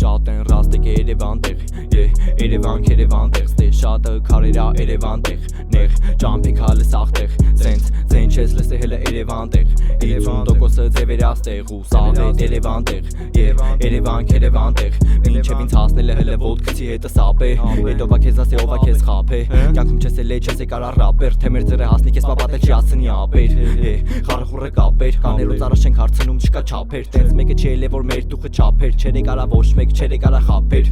շատ են ռաստիկ Երևան տեղ Երևան Քերևան տեղ Ստե շատը քարերա Երևան տեղ Նեղ ճամփի քալը սաղտեղ Սենց ձեն չես լսե հելը Երևան տեղ 50%-ը ձևերաս տեղ ու սաղ է Երևան տեղ Երևան Քերևան տեղ Մինչև ինձ հասնելը հելը ոտքցի հետը սապ է Հետո վա քեզ ասե ովա քեզ խապ է Կյանքում չես էլ է չես է կարա ռապեր Թե մեր ձերը հասնի քեզ պապատել չի ասնի ապեր Խարխուրը կապեր Կանելուց առաջ ենք հարցնում չկա չապեր Տենց մեկը չի էլ է որ մեր տուխը չապեր Չեր է կարա ոչ մեկ չեր է կարա խապեր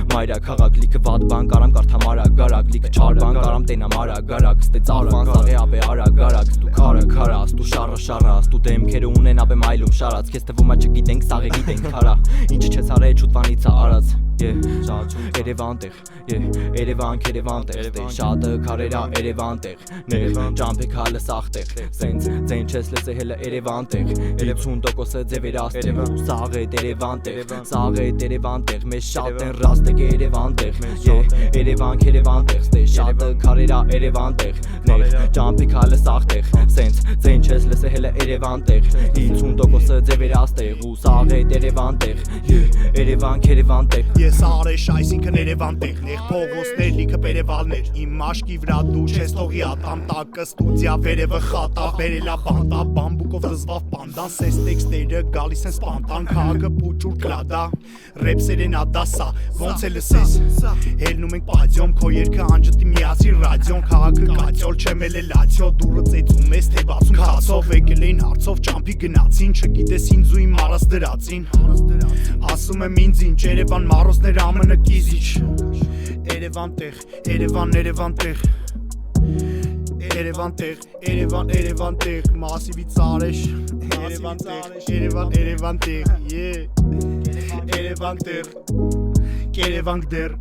Մայրա քաղաք լիքը վատ բան կարամ կարդամ արագ Լիքը չար բան կարամ տենամ արագ Ստե ծաղվան սաղ է ապե արագ Ստու քարը քարա ստու շարը Ստու դեմքերը ունեն ապե մայլում շարած Քեզ թվում ա չգիտենք սաղ է գիտենք քարա Ինչ չես արել շուտվանից ա արած Երևան տեղ Երևան Քերևան տեղ Ստե շատը քարերա Երևան տեղ Նեղ ճամփի քալը սաղ տեղ Սենց ձեն չես լսե հելը Երևան տեղ 50%-ը ձևերաս տեղ ու սաղ է Երևան տեղ Սաղ է Երևան տեղ Մեզ շատ են ռաստիկ Երևան տեղ Երևան Քերևան տեղ Ստե շատը քարերա Երևան տեղ Նեղ ճամփի քալը սաղ տեղ Սենց ձեն չես լսե հելը Երևան տեղ 50%-ը ձևերաս տեղ ու սաղ է Երևան տեղ Երևան Քերևան տեղ Ես արեշ այսինքն Երևան տեղ Նեղ փողոցներ լիքը պերևալներ Իմ մաշկի վրա դու չես թողի ատամ տակը ստուդիա վերևը խատա Բերելա բանդա բամբուկով դզվավ պանդա Սես տեքստերը գալիս են սպանտան Քաղաքը պուճուր կլադա Ռեպսեր են ադասա Ոնց է լսես Հելնում ենք պադյոմ Քո երկը անջտի միացի ռադյոն Քաղաքը կատյոլ չեմ էլ է լացյո Դուրը ծեծում ես թե բացում քացով Եկել էին հարցով ճամփի գնացին Չգիտես ինձ ու իմ մարած դրածին Ասում եմ ինձ ինչ Երևան մարոսներ ամնը կիզիչ Երևան տեղ Երևան տեղ Երևան տեղ Երևան տեղ Մասիվից արեշ Երևան տեղ Երևան տեղ Երևան տեղ Երևան դեր